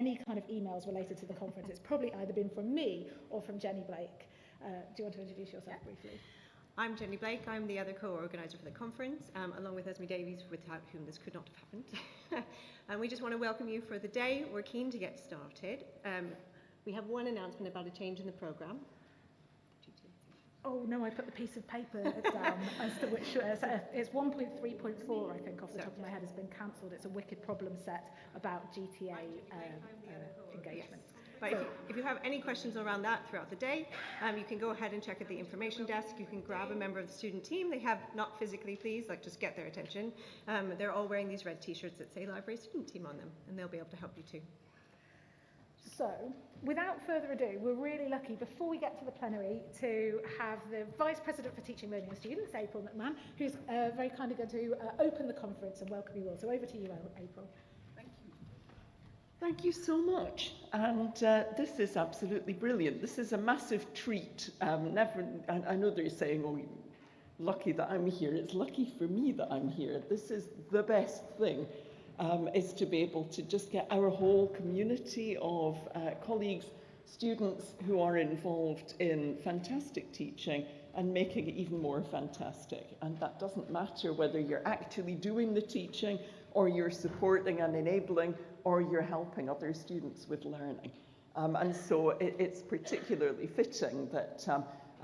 any kind of emails related to the conference, it's probably either been from me or from Jenny Blake. Do you want to introduce yourself briefly? I'm Jenny Blake. I'm the other co-organiser for the conference, along with Esme Davies, without whom this could not have happened. And we just want to welcome you for the day. We're keen to get started. We have one announcement about a change in the programme. Oh no, I put the piece of paper down as to which it's 1.3.4, I think, off the top of my head, has been cancelled. It's a wicked problem set about GTA engagement. Yes. But if you have any questions around that throughout the day, you can go ahead and check at the information desk. You can grab a member of the student team. They have not physically, please, like just get their attention. They're all wearing these red t-shirts that say Library Student Team on them, and they'll be able to help you too. So, without further ado, we're really lucky, before we get to the plenary, to have the Vice President for Teaching, Learning and Students, April McMahon, who's very kindly going to open the conference and welcome you all. So over to you, April. Thank you. Thank you so much. And this is absolutely brilliant. This is a massive treat. I know they're saying, oh, lucky that I'm here. It's lucky for me that I'm here. This is the best thing. Is to be able to just get our whole community of colleagues, students who are involved in fantastic teaching and making it even more fantastic. And that doesn't matter whether you're actually doing the teaching or you're supporting and enabling or you're helping other students with learning. And so it's particularly fitting that,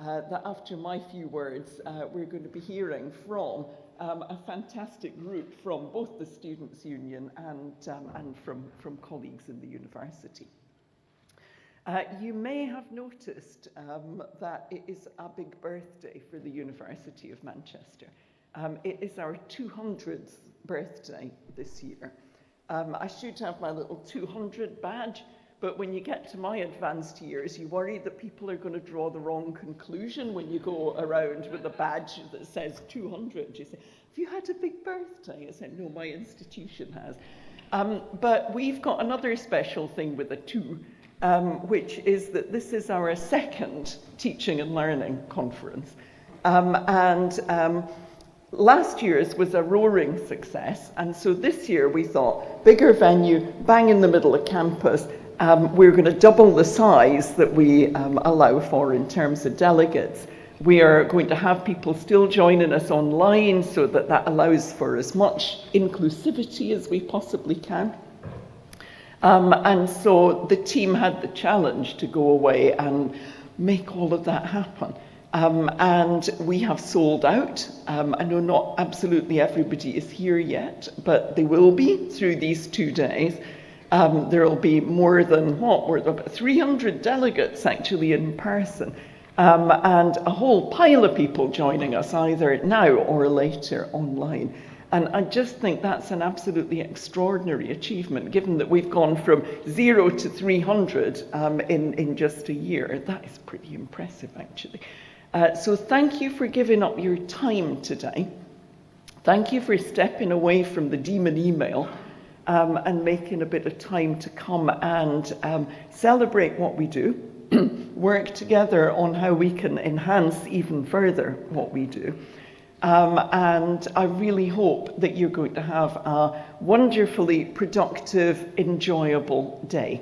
that after my few words, we're going to be hearing from a fantastic group from both the Students' Union and from colleagues in the university. You may have noticed that it is a big birthday for the University of Manchester. It is our 200th birthday this year. I should have my little 200 badge, but when you get to my advanced years, you worry that people are going to draw the wrong conclusion when you go around with a badge that says 200. You say, have you had a big birthday? I said, no, my institution has. But we've got another special thing with a 2, which is that this is our second Teaching and Learning conference. Last year's was a roaring success, and so this year we thought, bigger venue, bang in the middle of campus. We're going to double the size that we allow for in terms of delegates. We are going to have people still joining us online so that allows for as much inclusivity as we possibly can. And so the team had the challenge to go away and make all of that happen. And we have sold out. I know not absolutely everybody is here yet, but they will be through these 2 days. There will be more than 300 delegates actually in person, and a whole pile of people joining us either now or later online. And I just think that's an absolutely extraordinary achievement, given that we've gone from 0 to 300 in just a year. That is pretty impressive, actually. So thank you for giving up your time today. Thank you for stepping away from the demon email and making a bit of time to come and celebrate what we do, work together on how we can enhance even further what we do. And I really hope that you're going to have a wonderfully productive, enjoyable day.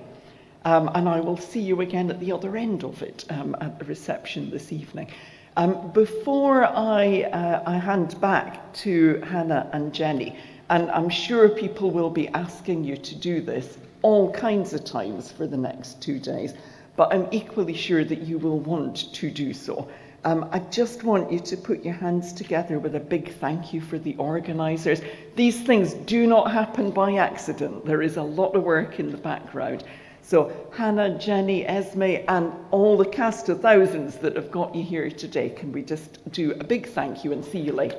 And I will see you again at the other end of it at the reception this evening. Before I hand back to Hannah and Jenny, and I'm sure people will be asking you to do this all kinds of times for the next 2 days, but I'm equally sure that you will want to do so. I just want you to put your hands together with a big thank you for the organisers. These things do not happen by accident. There is a lot of work in the background. So Hannah, Jenny, Esme, and all the cast of thousands that have got you here today, can we just do a big thank you and see you later.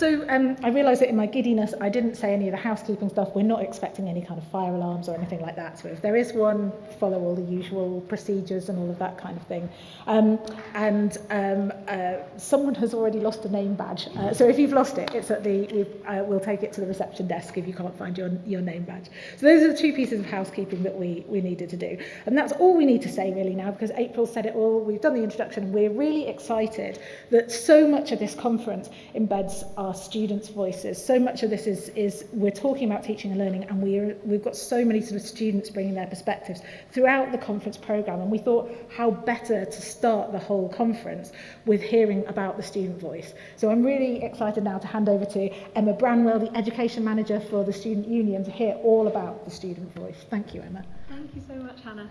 So I realise that in my giddiness, I didn't say any of the housekeeping stuff. We're not expecting any kind of fire alarms or anything like that. So if there is one, follow all the usual procedures and all of that kind of thing. Someone has already lost a name badge. So if you've lost it, it's at we'll take it to the reception desk if you can't find your name badge. So those are the two pieces of housekeeping that we needed to do. And that's all we need to say really now, because April said it all. We've done the introduction. We're really excited that so much of this conference embeds our students' voices. So much of this is we're talking about teaching and learning, and we've got so many sort of students bringing their perspectives throughout the conference programme, and we thought how better to start the whole conference with hearing about the student voice. So I'm really excited now to hand over to Emma Branwell, the Education Manager for the Student Union, to hear all about the student voice. Thank you, Emma. Thank you so much, Hannah.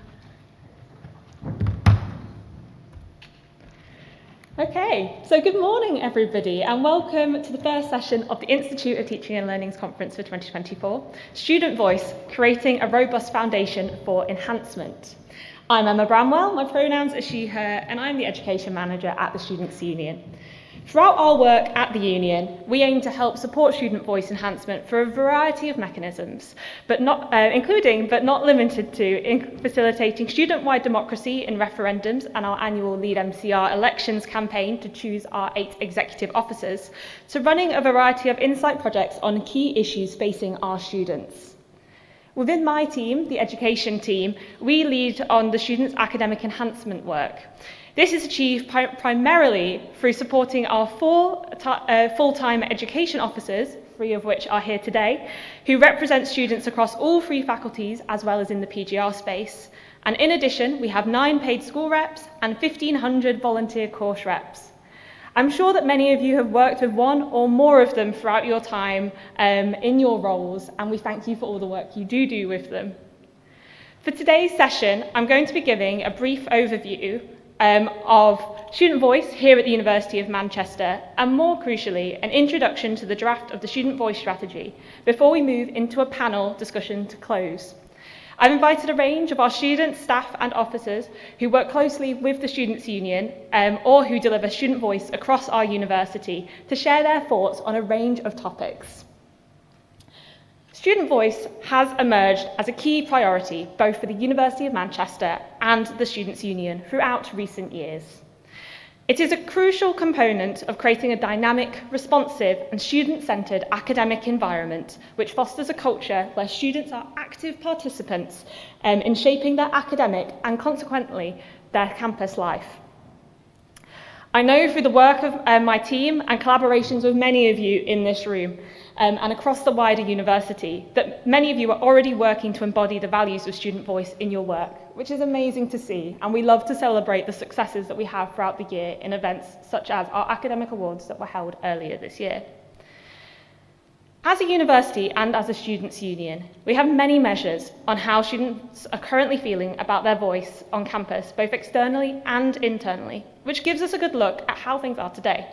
Okay, so good morning everybody, and welcome to the first session of the Institute of Teaching and Learning's conference for 2024, Student Voice, Creating a Robust Foundation for Enhancement. I'm Emma Bramwell, my pronouns are she, her, and I'm the Education Manager at the Students' Union. Throughout our work at the Union, we aim to help support student voice enhancement for a variety of mechanisms, including but not limited to in facilitating student-wide democracy in referendums and our annual Lead MCR elections campaign to choose our 8 executive officers, to running a variety of insight projects on key issues facing our students. Within my team, the education team, we lead on the students' academic enhancement work. This is achieved primarily through supporting our 4 full-time education officers, 3 of which are here today, who represent students across all 3 faculties as well as in the PGR space. And in addition, we have 9 paid school reps and 1,500 volunteer course reps. I'm sure that many of you have worked with one or more of them throughout your time in your roles, and we thank you for all the work you do with them. For today's session, I'm going to be giving a brief overview of student voice here at the University of Manchester, and more crucially, an introduction to the draft of the Student Voice Strategy before we move into a panel discussion to close. I've invited a range of our students, staff and officers who work closely with the Students' Union or who deliver student voice across our university to share their thoughts on a range of topics. Student voice has emerged as a key priority both for the University of Manchester and the Students' Union throughout recent years. It is a crucial component of creating a dynamic, responsive and student-centred academic environment which fosters a culture where students are active participants in shaping their academic and consequently their campus life. I know through the work of my team and collaborations with many of you in this room and across the wider university that many of you are already working to embody the values of student voice in your work, which is amazing to see, and we love to celebrate the successes that we have throughout the year in events such as our academic awards that were held earlier this year. As a university and as a students' union, we have many measures on how students are currently feeling about their voice on campus, both externally and internally, which gives us a good look at how things are today.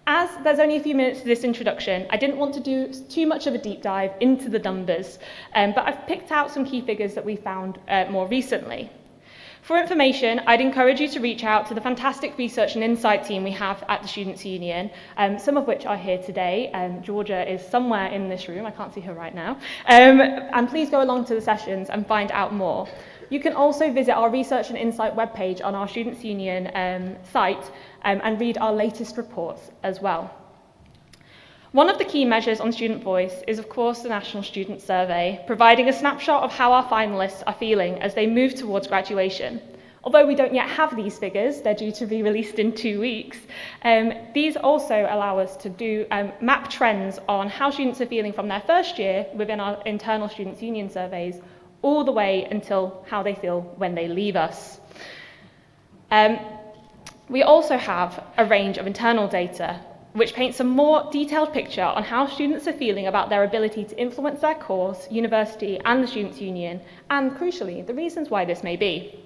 As there's only a few minutes to this introduction, I didn't want to do too much of a deep dive into the numbers, but I've picked out some key figures that we found more recently. For information, I'd encourage you to reach out to the fantastic research and insight team we have at the Students' Union, some of which are here today. Georgia is somewhere in this room, I can't see her right now. And please go along to the sessions and find out more. You can also visit our Research and Insight webpage on our Students' Union site and read our latest reports as well. One of the key measures on student voice is, of course, the National Student Survey, providing a snapshot of how our finalists are feeling as they move towards graduation. Although we don't yet have these figures, they're due to be released in 2 weeks, these also allow us to map trends on how students are feeling from their first year within our internal Students' Union surveys, all the way until how they feel when they leave us. We also have a range of internal data which paints a more detailed picture on how students are feeling about their ability to influence their course, university and the Students' Union, and crucially, the reasons why this may be.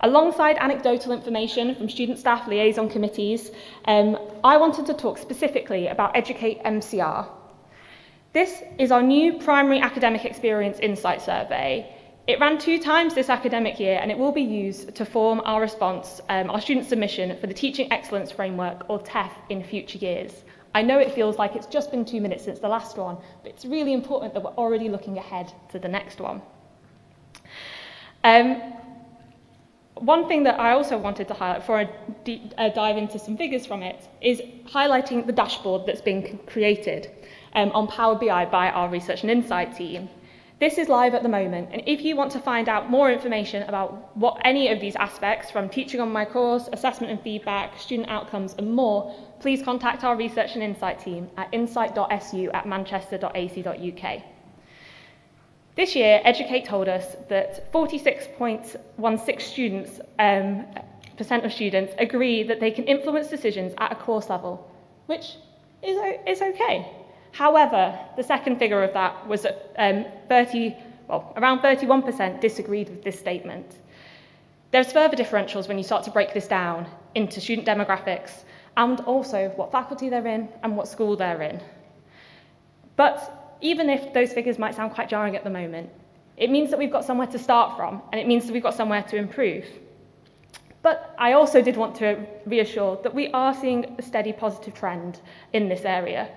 Alongside anecdotal information from student staff liaison committees, I wanted to talk specifically about Educate MCR. This is our new primary academic experience insight survey. It ran 2 times this academic year, and it will be used to form our response, our student submission for the Teaching Excellence Framework, or TEF, in future years. I know it feels like it's just been 2 minutes since the last one, but it's really important that we're already looking ahead to the next one. One thing that I also wanted to highlight before I dive into some figures from it is highlighting the dashboard that's been created on Power BI by our Research and Insight team. This is live at the moment, and if you want to find out more information about what any of these aspects, from teaching on my course, assessment and feedback, student outcomes and more, please contact our Research and Insight team at insight.su@manchester.ac.uk. This year, Educate told us that 46.16% of students agree that they can influence decisions at a course level, which is okay. However, the second figure of that was that around 31% disagreed with this statement. There's further differentials when you start to break this down into student demographics and also what faculty they're in and what school they're in. But even if those figures might sound quite jarring at the moment, it means that we've got somewhere to start from, and it means that we've got somewhere to improve. But I also did want to reassure that we are seeing a steady positive trend in this area.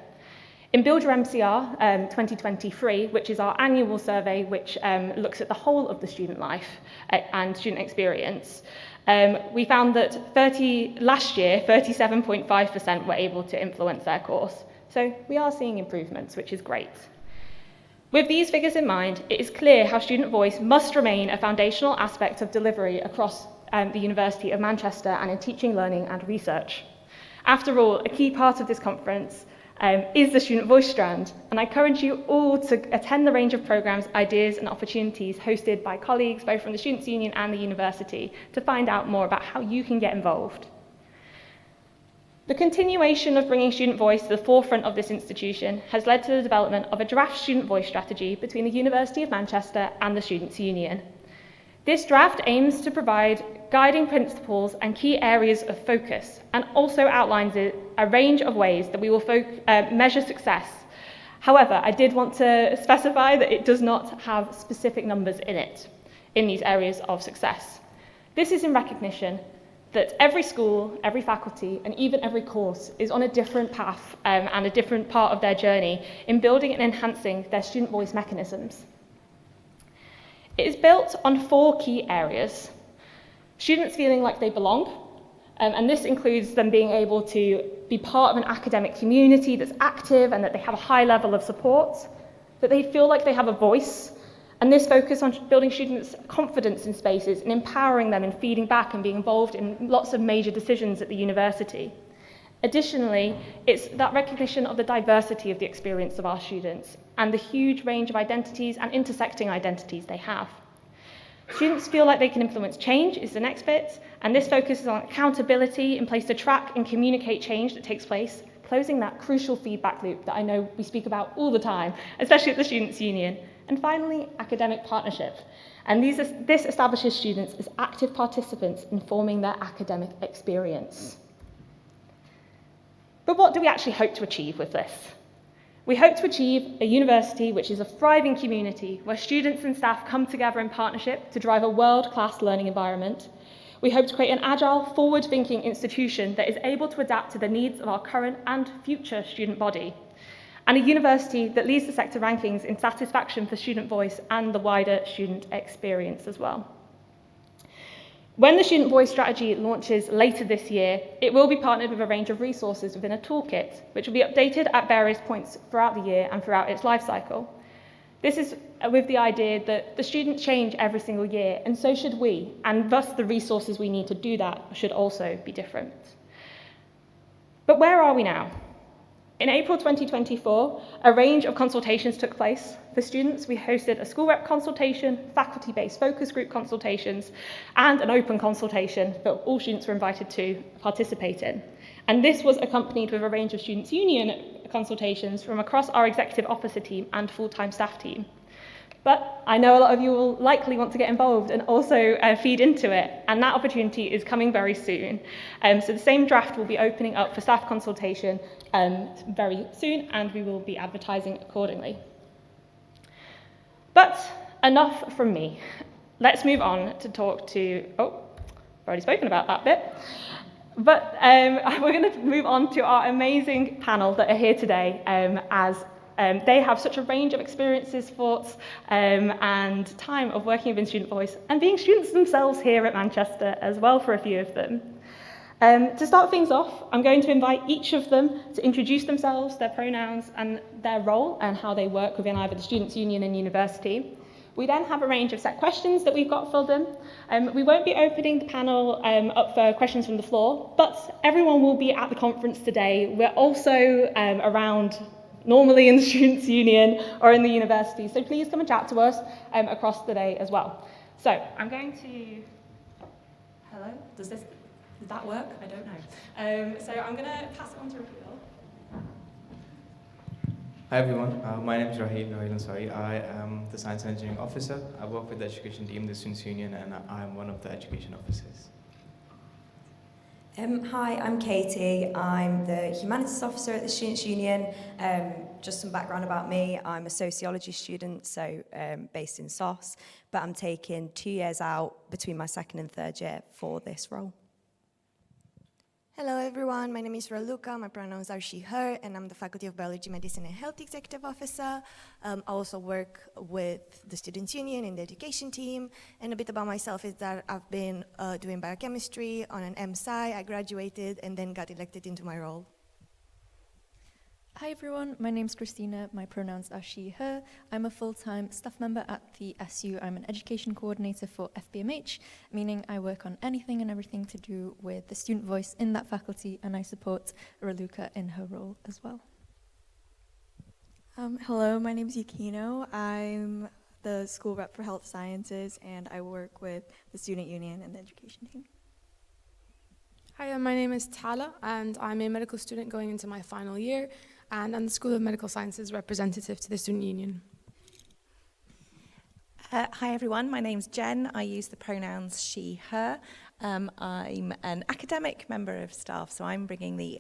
In Build Your MCR 2023, which is our annual survey which looks at the whole of the student life and student experience, we found that last year, 37.5% were able to influence their course. So we are seeing improvements, which is great. With these figures in mind, it is clear how student voice must remain a foundational aspect of delivery across the University of Manchester and in teaching, learning and research. After all, a key part of this conference is the student voice strand, and I encourage you all to attend the range of programmes, ideas and opportunities hosted by colleagues both from the Students' Union and the university to find out more about how you can get involved. The continuation of bringing student voice to the forefront of this institution has led to the development of a draft student voice strategy between the University of Manchester and the Students' Union. This draft aims to provide guiding principles and key areas of focus, and also outlines a range of ways that we will measure success. However, I did want to specify that it does not have specific numbers in it, in these areas of success. This is in recognition that every school, every faculty, and even every course is on a different path and a different part of their journey in building and enhancing their student voice mechanisms. It is built on 4 key areas. Students feeling like they belong, and this includes them being able to be part of an academic community that's active and that they have a high level of support, that they feel like they have a voice, and this focus on building students' confidence in spaces and empowering them in feeding back and being involved in lots of major decisions at the university. Additionally, it's that recognition of the diversity of the experience of our students and the huge range of identities and intersecting identities they have. Students feel like they can influence change is the next bit, and this focuses on accountability in place to track and communicate change that takes place, closing that crucial feedback loop that I know we speak about all the time, especially at the Students' Union. And finally, academic partnership. And this establishes students as active participants in forming their academic experience. But what do we actually hope to achieve with this? We hope to achieve a university which is a thriving community where students and staff come together in partnership to drive a world-class learning environment. We hope to create an agile, forward-thinking institution that is able to adapt to the needs of our current and future student body, and a university that leads the sector rankings in satisfaction for student voice and the wider student experience as well. When the Student Voice strategy launches later this year, it will be partnered with a range of resources within a toolkit, which will be updated at various points throughout the year and throughout its life cycle. This is with the idea that the students change every single year, and so should we, and thus the resources we need to do that should also be different. But where are we now? In April 2024, a range of consultations took place. For students, we hosted a school rep consultation, faculty-based focus group consultations, and an open consultation that all students were invited to participate in. And this was accompanied with a range of Students' Union consultations from across our executive officer team and full-time staff team. But I know a lot of you will likely want to get involved and also feed into it, and that opportunity is coming very soon. So the same draft will be opening up for staff consultation very soon, and we will be advertising accordingly. But enough from me. Let's move on to talk to, I've already spoken about that bit. But we're going to move on to our amazing panel that are here today, as they have such a range of experiences, thoughts, and time of working within Student Voice and being students themselves here at Manchester as well for a few of them. To start things off, I'm going to invite each of them to introduce themselves, their pronouns, and their role and how they work within either the Students' Union and university. We then have a range of set questions that we've got for them. We won't be opening the panel up for questions from the floor, but everyone will be at the conference today. We're also around normally in the Students' Union or in the university, so please come and chat to us across the day as well. So I'm going to... Hello, does that work? I don't know. So I'm going to pass it on to Raheel. Hi everyone, my name is Raheel Ansari. I am the Science and Engineering Officer. I work with the education team, the Students' Union, and I am one of the education officers. Hi, I'm Katie. I'm the Humanities Officer at the Students' Union. Just some background about me. I'm a sociology student, so based in SOS, but I'm taking 2 years out between my second and third year for this role. Hello everyone, my name is Raluca, my pronouns are she, her, and I'm the Faculty of Biology, Medicine and Health Executive Officer. I also work with the Students' Union in the education team, and a bit about myself is that I've been doing biochemistry on an MSci. I graduated and then got elected into my role. Hi everyone, my name's Christina, my pronouns are she, her. I'm a full-time staff member at the SU. I'm an education coordinator for FBMH, meaning I work on anything and everything to do with the student voice in that faculty, and I support Raluca in her role as well. Hello, my name's Yukino. I'm the school rep for health sciences, and I work with the student union and the education team. Hi, my name is Tala, and I'm a medical student going into my final year, and I'm the School of Medical Sciences representative to the Student Union. Hi everyone, my name's Jen. I use the pronouns she, her. I'm an academic member of staff, so I'm bringing the,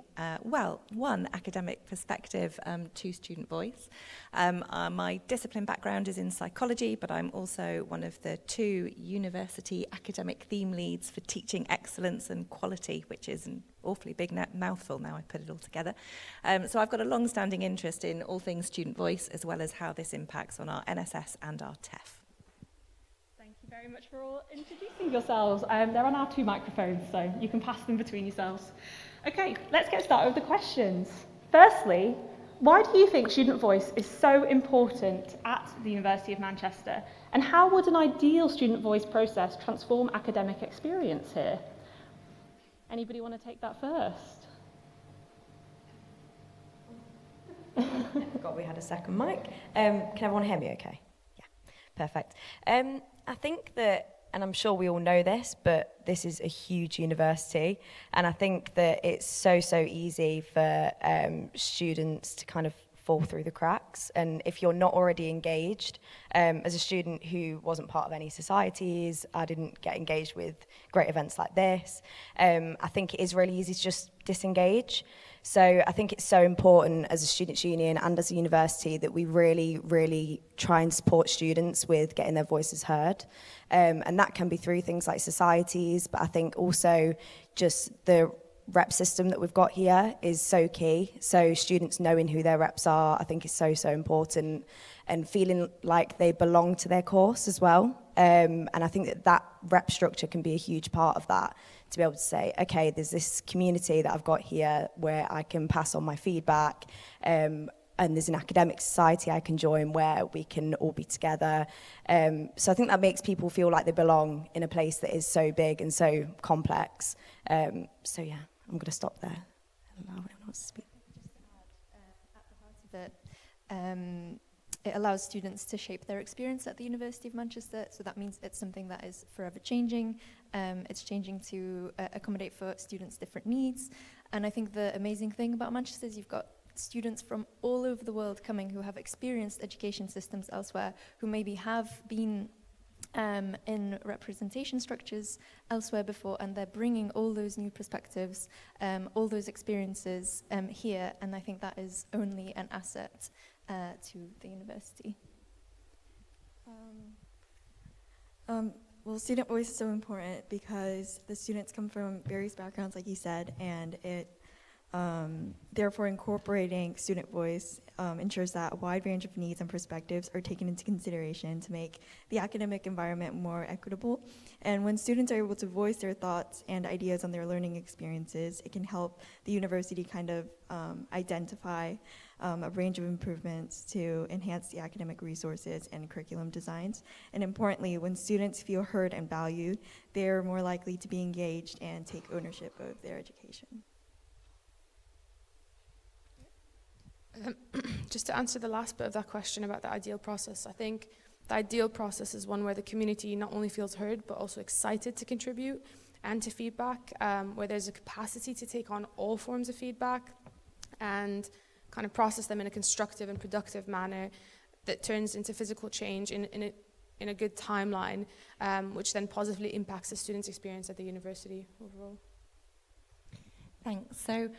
one academic perspective to Student Voice. My discipline background is in psychology, but I'm also one of the 2 university academic theme leads for teaching excellence and quality, which is an awfully big mouthful now I put it all together. So I've got a long-standing interest in all things Student Voice, as well as how this impacts on our NSS and our TEF. Thank you very much for all introducing yourselves. They're on our 2 microphones, so you can pass them between yourselves. Okay, let's get started with the questions. Firstly, why do you think Student Voice is so important at the University of Manchester? And how would an ideal Student Voice process transform academic experience here? Anybody want to take that first? I forgot we had a second mic. Can everyone hear me okay? Yeah, perfect. I think that, and I'm sure we all know this, but this is a huge university, and I think that it's so easy for students to kind of fall through the cracks. And if you're not already engaged, as a student who wasn't part of any societies, I didn't get engaged with great events like this, I think it is really easy to just disengage. So I think it's so important as a students' union and as a university that we really try and support students with getting their voices heard. And that can be through things like societies, but I think also just the rep system that we've got here is so key. So students knowing who their reps are, I think is so important, and feeling like they belong to their course as well. And I think that rep structure can be a huge part of that, to be able to say, okay, there's this community that I've got here where I can pass on my feedback, and there's an academic society I can join where we can all be together. So I think that makes people feel like they belong in a place that is so big and so complex. So yeah, I'm going to stop there and allow anyone else to speak. At the heart of it, it allows students to shape their experience at the University of Manchester, so that means it's something that is forever changing. It's changing to accommodate for students' different needs, and I think the amazing thing about Manchester is you've got students from all over the world coming who have experienced education systems elsewhere, who maybe have been in representation structures elsewhere before, and they're bringing all those new perspectives, all those experiences here, and I think that is only an asset to the university. Well, student voice is so important because the students come from various backgrounds, like you said, and it therefore incorporating student voice ensures that a wide range of needs and perspectives are taken into consideration to make the academic environment more equitable. And when students are able to voice their thoughts and ideas on their learning experiences, it can help the university kind of identify a range of improvements to enhance the academic resources and curriculum designs. And importantly, when students feel heard and valued, they're more likely to be engaged and take ownership of their education. Just to answer the last bit of that question about the ideal process, I think the ideal process is one where the community not only feels heard, but also excited to contribute and to feedback, where there's a capacity to take on all forms of feedback and kind of process them in a constructive and productive manner that turns into physical change in a good timeline, which then positively impacts the students' experience at the university overall. Thanks. So,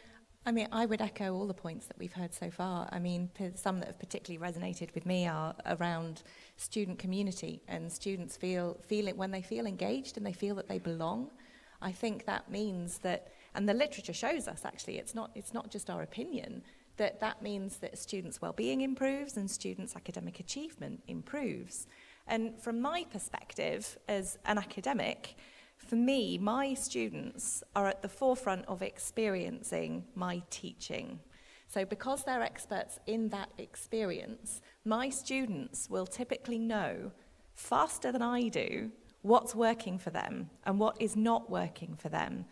I mean, I would echo all the points that we've heard so far. I mean, some that have particularly resonated with me are around student community, and students feel it when they feel engaged and they feel that they belong. I think that means that, and the literature shows us actually, it's not just our opinion, that means that students' well-being improves and students' academic achievement improves. And from my perspective as an academic, for me, my students are at the forefront of experiencing my teaching. So because they're experts in that experience, my students will typically know faster than I do what's working for them and what is not working for them.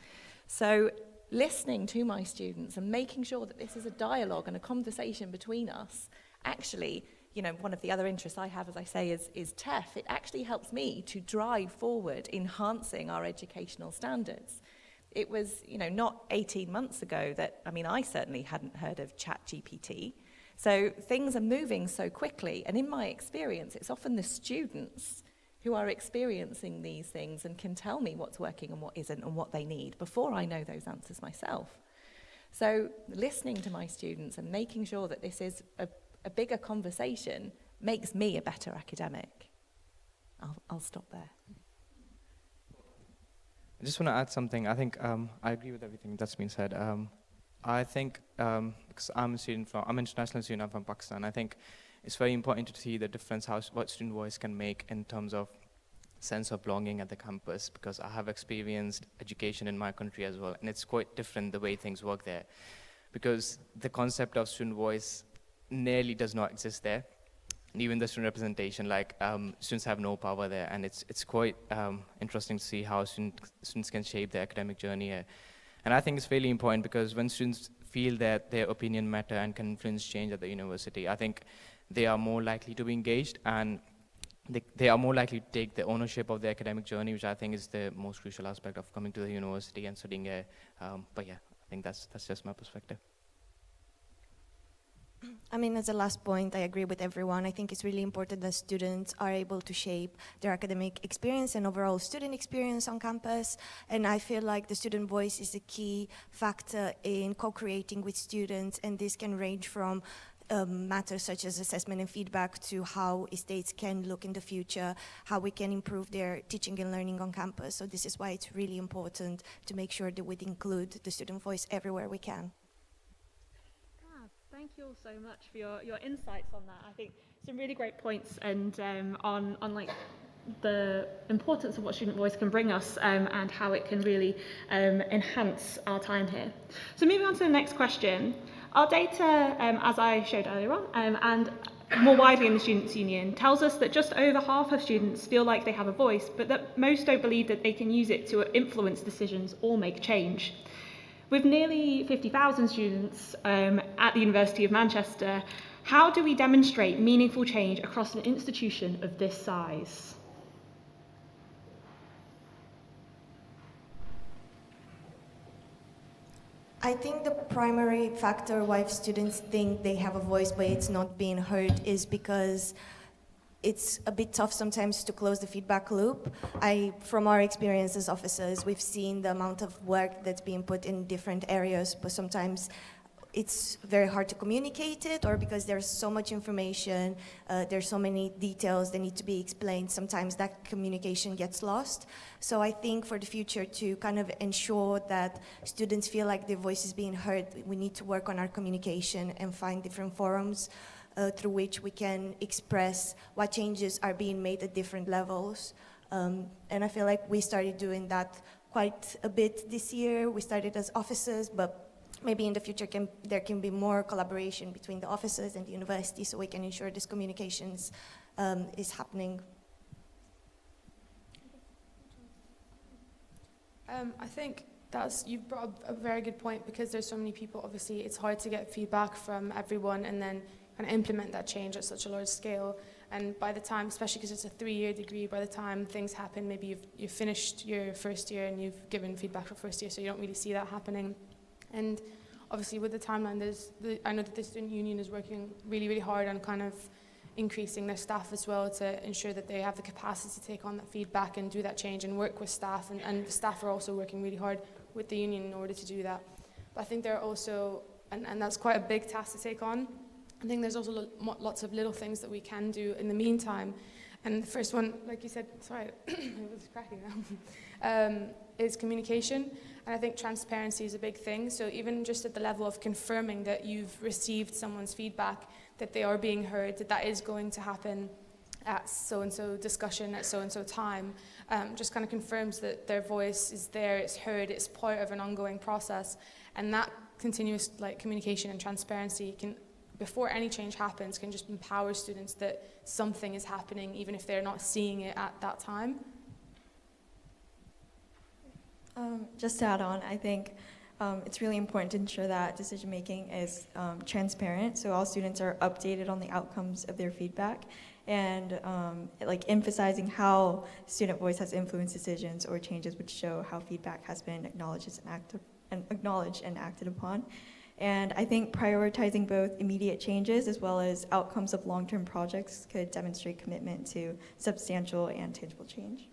So listening to my students and making sure that this is a dialogue and a conversation between us, actually, you know, one of the other interests I have, as I say, is TEF. It actually helps me to drive forward enhancing our educational standards. It was, you know, not 18 months ago that, I mean, I certainly hadn't heard of ChatGPT. So things are moving so quickly, and in my experience, it's often the students who are experiencing these things and can tell me what's working and what isn't and what they need before I know those answers myself. So listening to my students and making sure that this is a bigger conversation makes me a better academic. I'll stop there. I just want to add something. I think I agree with everything that's been said. I think because I'm an international student, I'm from Pakistan. I think it's very important to see the difference what student voice can make in terms of sense of belonging at the campus, because I have experienced education in my country as well, and it's quite different the way things work there, because the concept of student voice nearly does not exist there. And even the student representation, like students have no power there, and it's quite interesting to see how students can shape their academic journey here. And I think it's really important, because when students feel that their opinion matter and can influence change at the university, I think they are more likely to be engaged, and they are more likely to take the ownership of their academic journey, which I think is the most crucial aspect of coming to the university and studying here. But yeah, I think that's just my perspective. I mean, as a last point, I agree with everyone. I think it's really important that students are able to shape their academic experience and overall student experience on campus. And I feel like the student voice is a key factor in co-creating with students, and this can range from matters such as assessment and feedback to how estates can look in the future, how we can improve their teaching and learning on campus. So this is why it's really important to make sure that we include the student voice everywhere we can. Thank you all so much for your insights on that. I think some really great points, and on like the importance of what student voice can bring us, and how it can really enhance our time here. So moving on to the next question. Our data, as I showed earlier on, and more widely in the Students' Union, tells us that just over half of students feel like they have a voice, but that most don't believe that they can use it to influence decisions or make change. With nearly 50,000 students at the University of Manchester, how do we demonstrate meaningful change across an institution of this size? I think the primary factor why students think they have a voice but it's not being heard is because it's a bit tough sometimes to close the feedback loop. From our experience as officers, we've seen the amount of work that's being put in different areas, but sometimes it's very hard to communicate it, or because there's so much information, there's so many details that need to be explained, sometimes that communication gets lost. So I think for the future, to kind of ensure that students feel like their voice is being heard, we need to work on our communication and find different forums through which we can express what changes are being made at different levels. And I feel like we started doing that quite a bit this year. We started as officers, but maybe in the future there can be more collaboration between the officers and the university, so we can ensure this communications is happening. I think you've brought up a very good point, because there's so many people. Obviously, it's hard to get feedback from everyone and then kind of implement that change at such a large scale. And by the time, especially because it's a 3-year degree, by the time things happen, maybe you've finished your first year and you've given feedback for first year, so you don't really see that happening. And obviously with the timeline, I know that the student union is working really, really hard on kind of increasing their staff as well, to ensure that they have the capacity to take on that feedback and do that change and work with staff. And the staff are also working really hard with the union in order to do that. But I think there are also, and that's quite a big task to take on, I think there's also lots of little things that we can do in the meantime. And the first one, like you said, sorry, I was cracking now, is communication. And I think transparency is a big thing. So even just at the level of confirming that you've received someone's feedback, that they are being heard, that is going to happen at so-and-so discussion at so-and-so time, just kind of confirms that their voice is there, it's heard, it's part of an ongoing process. And that continuous communication and transparency can, before any change happens, can just empower students that something is happening, even if they're not seeing it at that time. Just to add on, I think it's really important to ensure that decision-making is transparent, so all students are updated on the outcomes of their feedback, and emphasizing how student voice has influenced decisions or changes would show how feedback has been acknowledged and acted upon. And I think prioritizing both immediate changes as well as outcomes of long-term projects could demonstrate commitment to substantial and tangible change.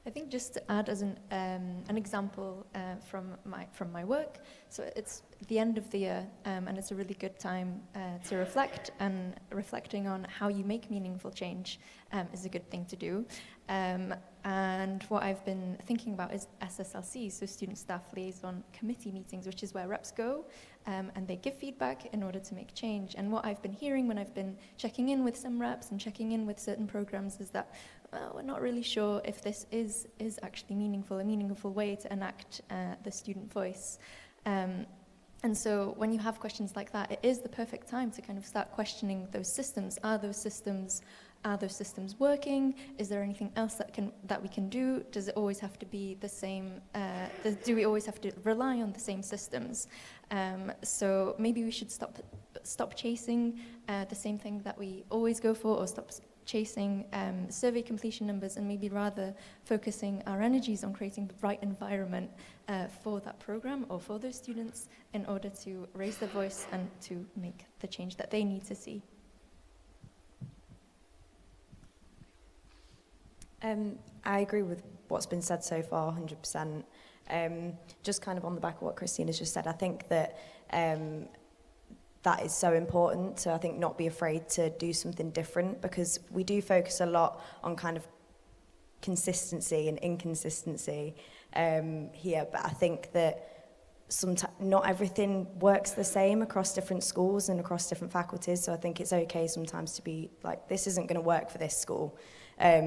I think just to add as an example from my work, so it's the end of the year, and it's a really good time to reflect, and reflecting on how you make meaningful change is a good thing to do. And what I've been thinking about is SSLC, so Student Staff Liaison Committee meetings, which is where reps go, and they give feedback in order to make change. And what I've been hearing when I've been checking in with some reps and checking in with certain programs is that we're not really sure if this is actually a meaningful way to enact the student voice. And so when you have questions like that, it is the perfect time to kind of start questioning those systems. Are those systems working? Is there anything else that we can do? Does it always have to be the same? Do we always have to rely on the same systems? So maybe we should stop chasing the same thing that we always go for, or stop chasing survey completion numbers, and maybe rather focusing our energies on creating the right environment for that program or for those students in order to raise their voice and to make the change that they need to see. I agree with what's been said so far, 100%. Just kind of on the back of what Christina's just said, I think that that is so important to, I think, not be afraid to do something different, because we do focus a lot on kind of consistency and inconsistency here, but I think that sometimes not everything works the same across different schools and across different faculties, so I think it's okay sometimes to be like, this isn't going to work for this school,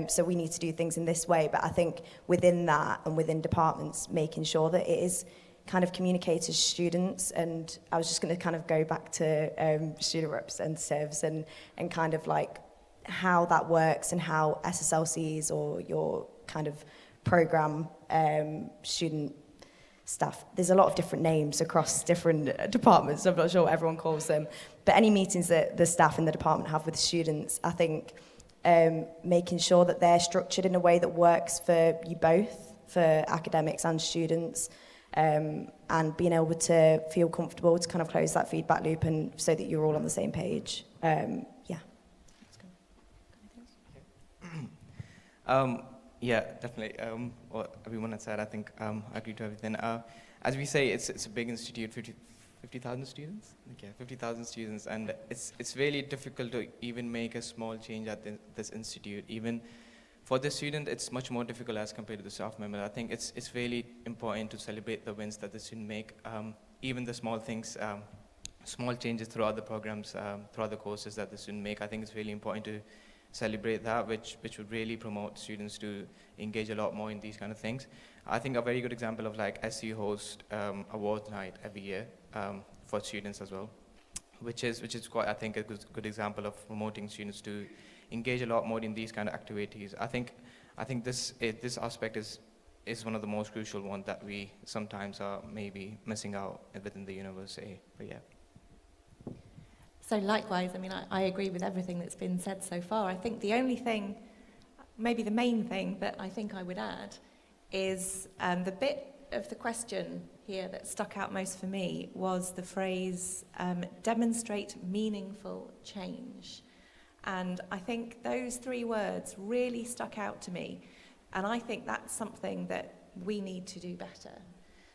so we need to do things in this way. But I think within that and within departments, making sure that it is kind of communicated to students. And I was just going to kind of go back to student representatives and kind of like how that works, and how SSLCs or your kind of program student staff, there's a lot of different names across different departments, I'm not sure what everyone calls them, but any meetings that the staff in the department have with students, I think making sure that they're structured in a way that works for you both, for academics and students, and being able to feel comfortable to kind of close that feedback loop, and so that you're all on the same page. Yeah, definitely. What everyone had said, I think I agree to everything. As we say, it's a big institute, 50,000 students? Okay, 50,000 students, and it's really difficult to even make a small change at this institute. Even for the student, it's much more difficult as compared to the staff member. I think it's really important to celebrate the wins that the student make, even the small things, small changes throughout the programs, throughout the courses that the student make. I think it's really important to celebrate that, which would really promote students to engage a lot more in these kind of things. I think a very good example of like SU host award night every year for students as well, which is quite, I think, a good example of promoting students to engage a lot more in these kind of activities. I think this aspect is one of the most crucial ones that we sometimes are maybe missing out within the university. But yeah. So likewise, I mean, I agree with everything that's been said so far. I think the only thing, maybe the main thing that I think I would add is the bit of the question here that stuck out most for me was the phrase, demonstrate meaningful change. And I think those 3 words really stuck out to me. And I think that's something that we need to do better.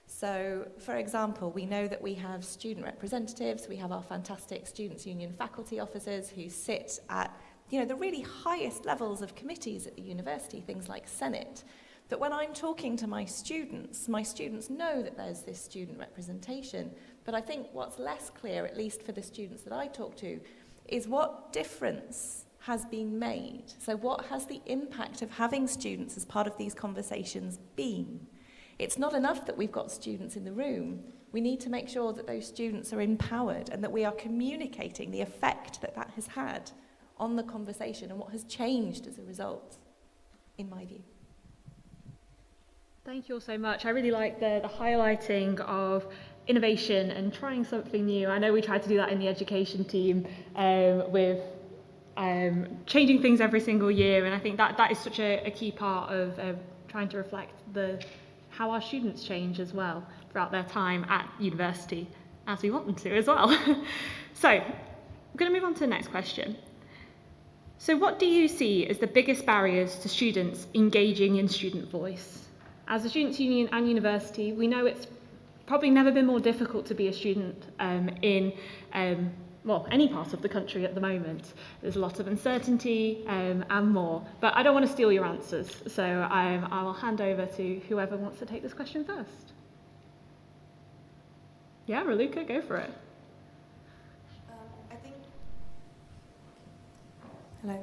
So, for example, we know that we have student representatives, we have our fantastic Students' Union faculty officers who sit at, the really highest levels of committees at the university, things like Senate. That when I'm talking to my students know that there's this student representation. But I think what's less clear, at least for the students that I talk to, is what difference has been made. So what has the impact of having students as part of these conversations been? It's not enough that we've got students in the room. We need to make sure that those students are empowered and that we are communicating the effect that that has had on the conversation and what has changed as a result, in my view. Thank you all so much. I really like the highlighting of innovation and trying something new. I know we tried to do that in the education team with changing things every single year, and I think that is such a key part of trying to reflect how our students change as well throughout their time at university, as we want them to as well. So, we're going to move on to the next question. So what do you see as the biggest barriers to students engaging in student voice? As a students' union and university, we know it's probably never been more difficult to be a student in any part of the country at the moment. There's a lot of uncertainty and more. But I don't want to steal your answers, so I will hand over to whoever wants to take this question first. Yeah, Raluca, go for it. Hello.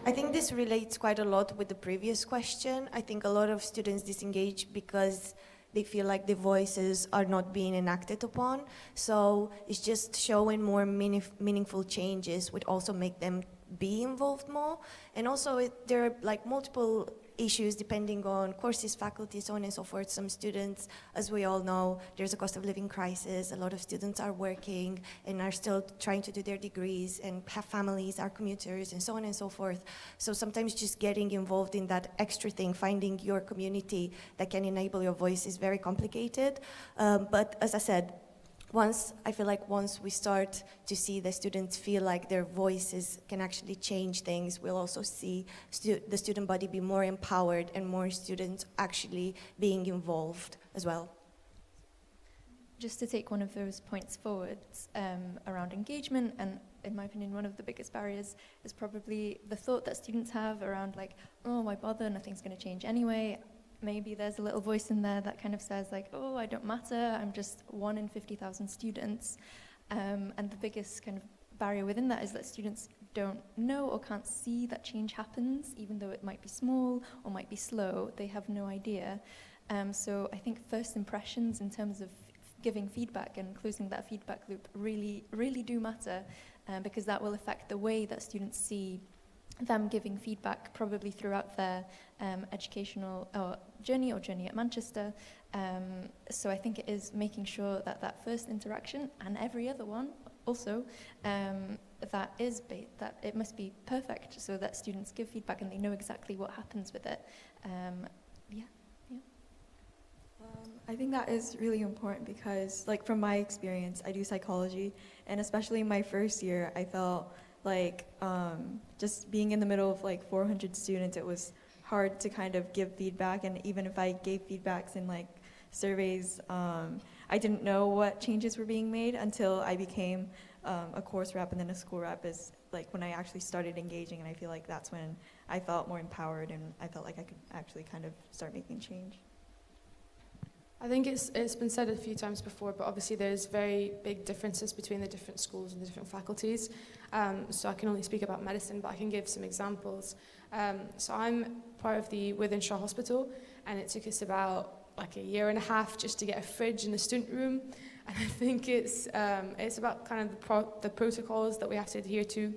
I think this relates quite a lot with the previous question. I think a lot of students disengage because they feel like their voices are not being enacted upon. So it's just showing more meaningful changes would also make them be involved more. And also there are like multiple issues depending on courses, faculty, so on and so forth. Some students, as we all know, there's a cost of living crisis. A lot of students are working and are still trying to do their degrees and have families, are commuters, and so on and so forth. So sometimes just getting involved in that extra thing, finding your community that can enable your voice is very complicated. But as I said, I feel like once we start to see the students feel like their voices can actually change things, we'll also see the student body be more empowered and more students actually being involved as well. Just to take one of those points forwards around engagement, and in my opinion, one of the biggest barriers is probably the thought that students have around like, oh, why bother, nothing's going to change anyway. Maybe there's a little voice in there that kind of says like, oh, I don't matter, I'm just 1 in 50,000 students. And the biggest kind of barrier within that is that students don't know or can't see that change happens, even though it might be small or might be slow, they have no idea. So I think first impressions in terms of giving feedback and closing that feedback loop really, really do matter, because that will affect the way that students see them giving feedback probably throughout their educational journey at Manchester. So I think it is making sure that that first interaction and every other one also that it must be perfect so that students give feedback and they know exactly what happens with it. I think that is really important because, like, from my experience, I do psychology, and especially in my first year, I felt like just being in the middle of like 400 students, it was hard to kind of give feedback. And even if I gave feedbacks in like surveys. I didn't know what changes were being made until I became a course rep and then a school rep, is like when I actually started engaging, and I feel like that's when I felt more empowered and I felt like I could actually kind of start making change. I think it's been said a few times before, but obviously there's very big differences between the different schools and the different faculties. So I can only speak about medicine, but I can give some examples. So I'm part of the Wythenshawe Hospital, and it took us about like a year and a half just to get a fridge in the student room. And I think it's about kind of the protocols that we have to adhere to.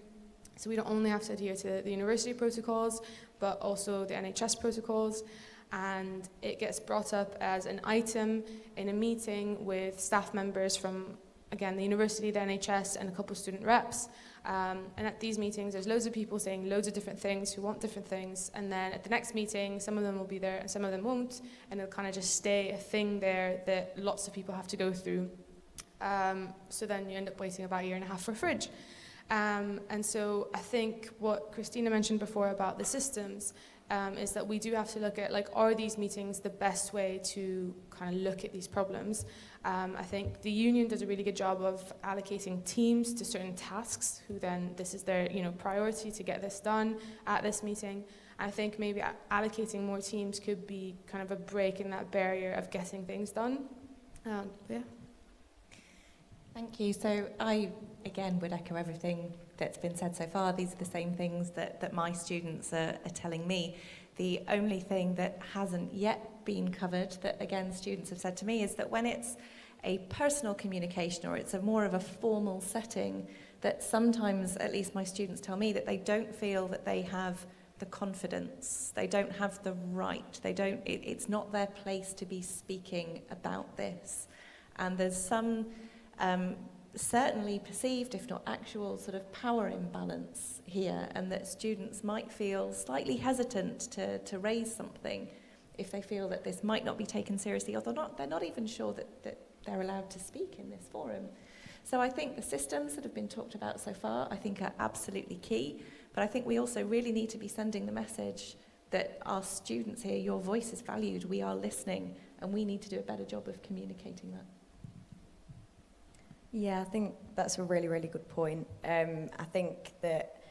So we don't only have to adhere to the university protocols, but also the NHS protocols. And it gets brought up as an item in a meeting with staff members from, again, the university, the NHS, and a couple of student reps. And at these meetings, there's loads of people saying loads of different things who want different things. And then at the next meeting, some of them will be there and some of them won't. And it'll kind of just stay a thing there that lots of people have to go through. So then you end up waiting about a year and a half for a fridge. And so I think what Christina mentioned before about the systems is that we do have to look at, like, are these meetings the best way to kind of look at these problems? I think the union does a really good job of allocating teams to certain tasks, who then, this is their priority to get this done at this meeting. I think maybe allocating more teams could be kind of a break in that barrier of getting things done. Yeah. Thank you. So I, again, would echo everything that's been said so far. These are the same things that my students are telling me. The only thing that hasn't yet been covered that, again, students have said to me is that when it's a personal communication or it's a more of a formal setting, that sometimes, at least my students tell me, that they don't feel that they have the confidence, they don't have the right, it's not their place to be speaking about this. And there's some certainly perceived, if not actual, sort of power imbalance here, and that students might feel slightly hesitant to raise something if they feel that this might not be taken seriously, or they're not even sure that they're allowed to speak in this forum. So I think the systems that have been talked about so far, I think, are absolutely key, but I think we also really need to be sending the message that our students here, your voice is valued, we are listening, and we need to do a better job of communicating that. Yeah, I think that's a really, really good point. I think that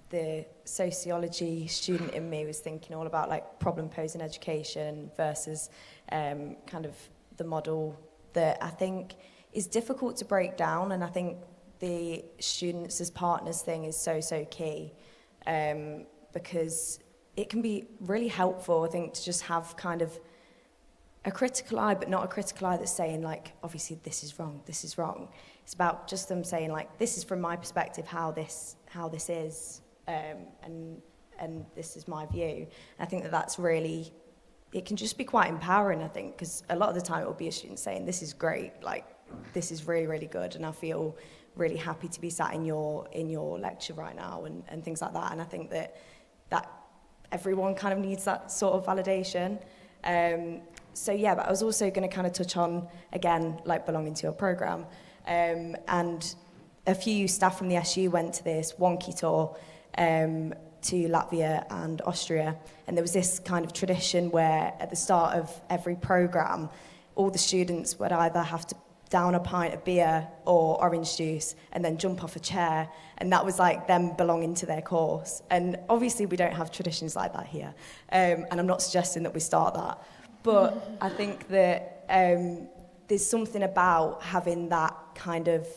the sociology student in me was thinking all about like problem posing education versus kind of the model that I think is difficult to break down, and I think the students as partners thing is so key, because it can be really helpful, I think, to just have kind of a critical eye, but not a critical eye that's saying, like, obviously this is wrong. It's about just them saying, like, this is from my perspective how this is, and this is my view. And I think that's really, it can just be quite empowering, I think, because a lot of the time it will be a student saying, this is great, like, this is really, really good, and I feel really happy to be sat in your lecture right now, and things like that. And I think that everyone kind of needs that sort of validation. So yeah, but I was also going to kind of touch on, again, like belonging to your programme. And a few staff from the SU went to this wonky tour to Latvia and Austria. And there was this kind of tradition where at the start of every programme, all the students would either have to down a pint of beer or orange juice and then jump off a chair. And that was like them belonging to their course. And obviously we don't have traditions like that here. And I'm not suggesting that we start that. But I think that there's something about having that kind of,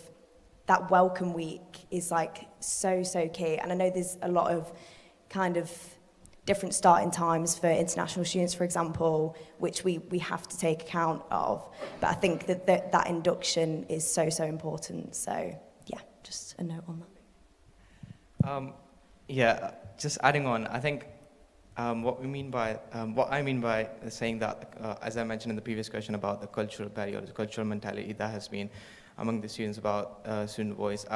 that welcome week is like so key. And I know there's a lot of kind of different starting times for international students, for example, which we have to take account of. But I think that induction is so important. So yeah, just a note on that. Yeah, just adding on, I think what I mean by saying that, as I mentioned in the previous question about the cultural barrier, the cultural mentality that has been among the students about student voice.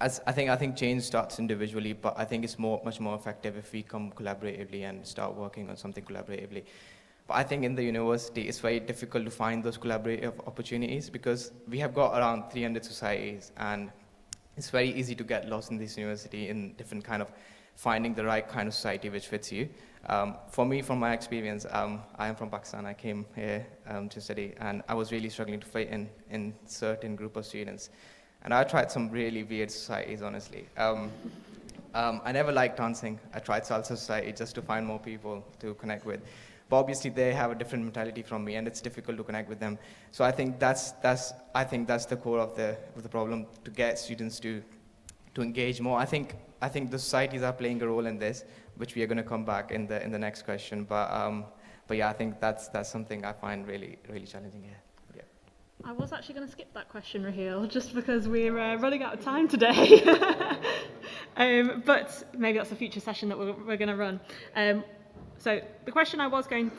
As I think change starts individually, but I think it's much more effective if we come collaboratively and start working on something collaboratively. But I think in the university, it's very difficult to find those collaborative opportunities because we have got around 300 societies, and it's very easy to get lost in this university in different kind of finding the right kind of society which fits you. For me, from my experience, I am from Pakistan. I came here to study, and I was really struggling to fit in certain group of students. And I tried some really weird societies, honestly. I never liked dancing. I tried salsa society just to find more people to connect with. But obviously, they have a different mentality from me, and it's difficult to connect with them. So I think that's the core of the problem, to get students to engage more. I think the societies are playing a role in this, which we are going to come back in the next question. But yeah, I think that's something I find really challenging here. Yeah. I was actually going to skip that question, Raheel, just because we're running out of time today. But maybe that's a future session that we're going to run. So the question I'm going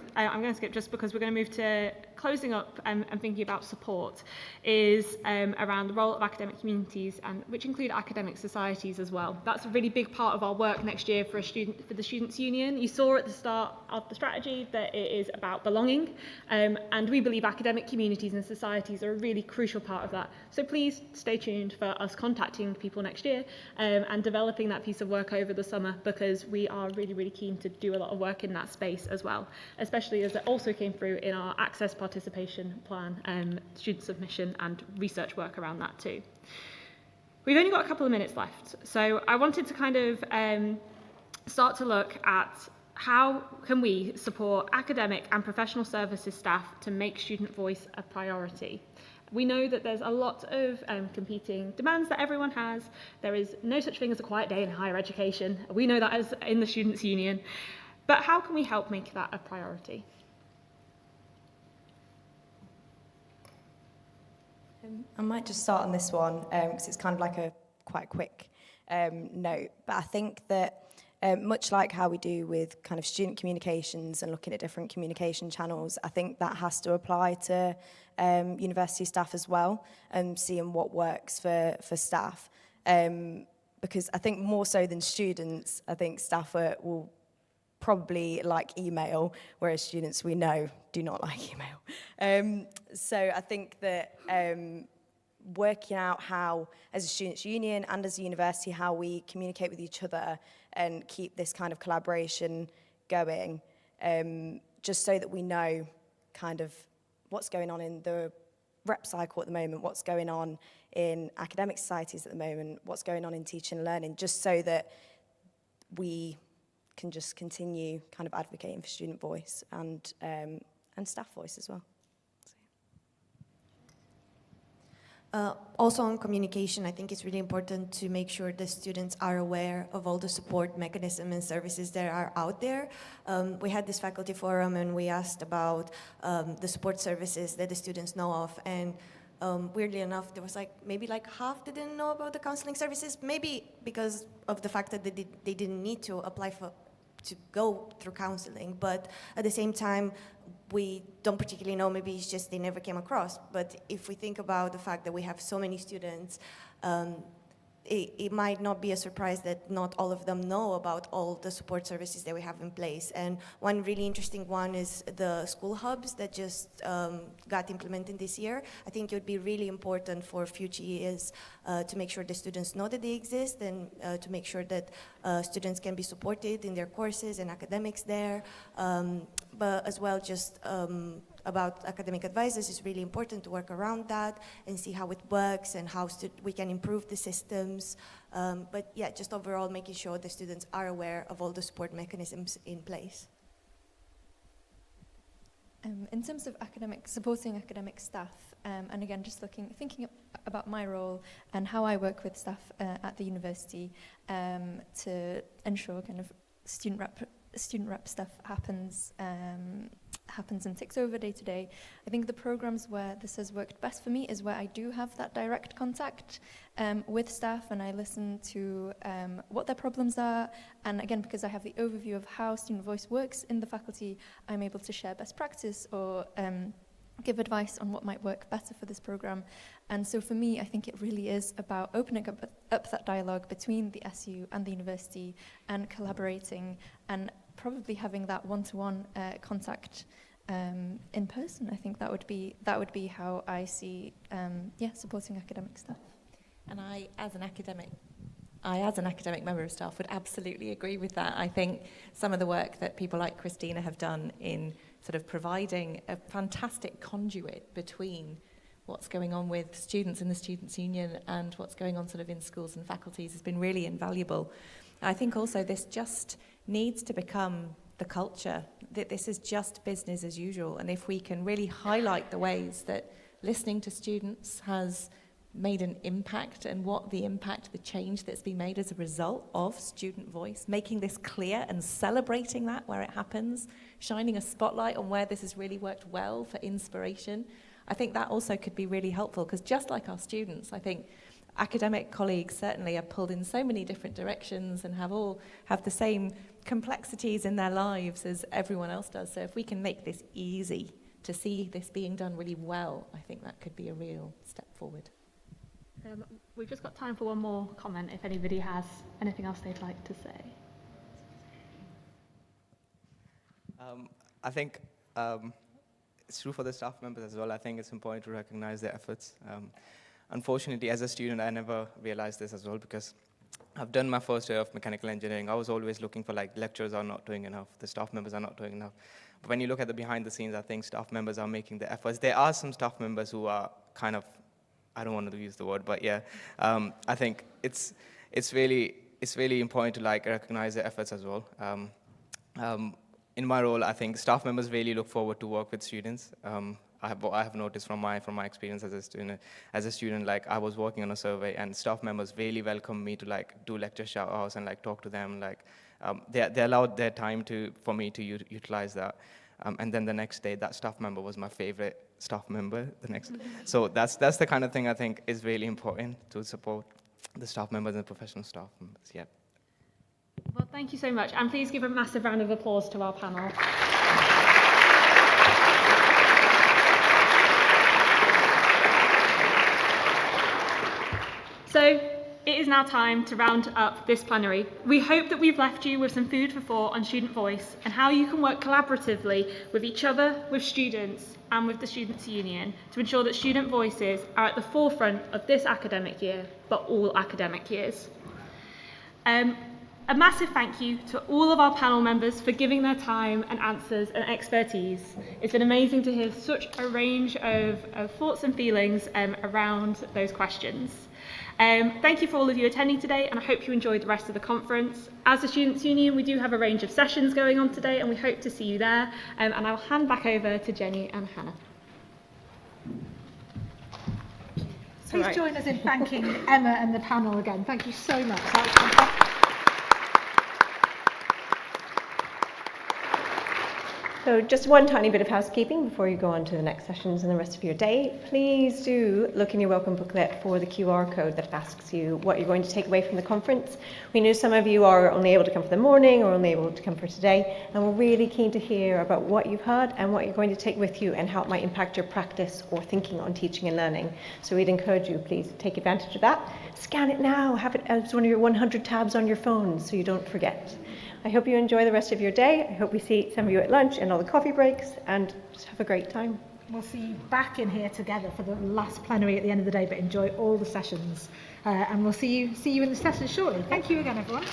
to skip just because we're going to move to closing up and thinking about support is around the role of academic communities, and which include academic societies as well. That's a really big part of our work next year for the Students' Union. You saw at the start of the strategy that it is about belonging, and we believe academic communities and societies are a really crucial part of that. So please stay tuned for us contacting people next year and developing that piece of work over the summer, because we are really keen to do a lot of work in that space as well, especially as it also came through in our access participation plan, student submission and research work around that too. We've only got a couple of minutes left, so I wanted to kind of start to look at how can we support academic and professional services staff to make student voice a priority. We know that there's a lot of competing demands that everyone has. There is no such thing as a quiet day in higher education. We know that as in the Students' Union. But how can we help make that a priority? I might just start on this one because it's kind of like a quite quick note. But I think that much like how we do with kind of student communications and looking at different communication channels, I think that has to apply to university staff as well, and seeing what works for staff. Because I think more so than students, I think staff will probably like email, whereas students we know do not like email. So I think that working out how, as a students' union and as a university, how we communicate with each other and keep this kind of collaboration going, just so that we know kind of what's going on in the rep cycle at the moment, what's going on in academic societies at the moment, what's going on in teaching and learning, just so that we can just continue kind of advocating for student voice and staff voice as well. Also on communication, I think it's really important to make sure the students are aware of all the support mechanisms and services that are out there. We had this faculty forum and we asked about the support services that the students know of, and weirdly enough, there was maybe half that didn't know about the counseling services, maybe because of the fact that they didn't need to apply to go through counseling, but at the same time, we don't particularly know, maybe it's just they never came across. But if we think about the fact that we have so many students, it might not be a surprise that not all of them know about all the support services that we have in place. And one really interesting one is the school hubs that just got implemented this year. I think it would be really important for future years to make sure the students know that they exist, and to make sure that students can be supported in their courses and academics there. But as well, just about academic advisors, it's really important to work around that and see how it works and how we can improve the systems. But yeah, just overall making sure the students are aware of all the support mechanisms in place. In terms of supporting academic staff, and again, just thinking about my role and how I work with staff at the university to ensure kind of student rep stuff happens and ticks over day to day. I think the programs where this has worked best for me is where I do have that direct contact with staff, and I listen to what their problems are. And again, because I have the overview of how student voice works in the faculty, I'm able to share best practice or give advice on what might work better for this program. And so for me, I think it really is about opening up that dialogue between the SU and the university and collaborating and probably having that one-to-one contact in person. I think that would be how I see supporting academic staff. And I, as an academic, I, as an academic member of staff, would absolutely agree with that. I think some of the work that people like Christina have done in sort of providing a fantastic conduit between what's going on with students in the Students' Union and what's going on sort of in schools and faculties has been really invaluable. I think also this just needs to become the culture, that this is just business as usual. And if we can really highlight the ways that listening to students has made an impact and what the impact, the change that's been made as a result of student voice, making this clear and celebrating that where it happens, shining a spotlight on where this has really worked well for inspiration, I think that also could be really helpful, because just like our students, I think academic colleagues certainly are pulled in so many different directions and have the same complexities in their lives as everyone else does. So if we can make this easy to see this being done really well, I think that could be a real step forward. We've just got time for one more comment if anybody has anything else they'd like to say. I think it's true for the staff members as well. I think it's important to recognize their efforts. Unfortunately, as a student, I never realized this as well, because I've done my first year of mechanical engineering. I was always looking for, like, lecturers are not doing enough, the staff members are not doing enough. But when you look at the behind the scenes, I think staff members are making the efforts. There are some staff members who are kind of, I don't want to use the word, but yeah, I think it's really important to, like, recognize their efforts as well. In my role, I think staff members really look forward to work with students. I have noticed from my experience as a student, like, I was working on a survey, and staff members really welcomed me to, like, do lecture shout-outs and, like, talk to them. Like, they allowed their time for me to utilize that. And then the next day, that staff member was my favorite staff member. So that's the kind of thing I think is really important, to support the staff members and professional staff members. Yeah. Well, thank you so much, and please give a massive round of applause to our panel. So, it is now time to round up this plenary. We hope that we've left you with some food for thought on student voice and how you can work collaboratively with each other, with students, and with the Students' Union to ensure that student voices are at the forefront of this academic year, but all academic years. A massive thank you to all of our panel members for giving their time and answers and expertise. It's been amazing to hear such a range of thoughts and feelings around those questions. Thank you for all of you attending today, and I hope you enjoyed the rest of the conference. As the Students' Union, we do have a range of sessions going on today, and we hope to see you there. And I'll hand back over to Jenny and Hannah. Please join us in thanking Emma and the panel again. Thank you so much. That was fantastic. So just one tiny bit of housekeeping before you go on to the next sessions and the rest of your day. Please do look in your welcome booklet for the QR code that asks you what you're going to take away from the conference. We know some of you are only able to come for the morning or only able to come for today, and we're really keen to hear about what you've heard and what you're going to take with you and how it might impact your practice or thinking on teaching and learning. So we'd encourage you, please take advantage of that. Scan it now, have it as one of your 100 tabs on your phone so you don't forget. I hope you enjoy the rest of your day. I hope we see some of you at lunch and all the coffee breaks, and just have a great time. We'll see you back in here together for the last plenary at the end of the day, but enjoy all the sessions. And we'll see you in the sessions shortly. Thank you again, everyone.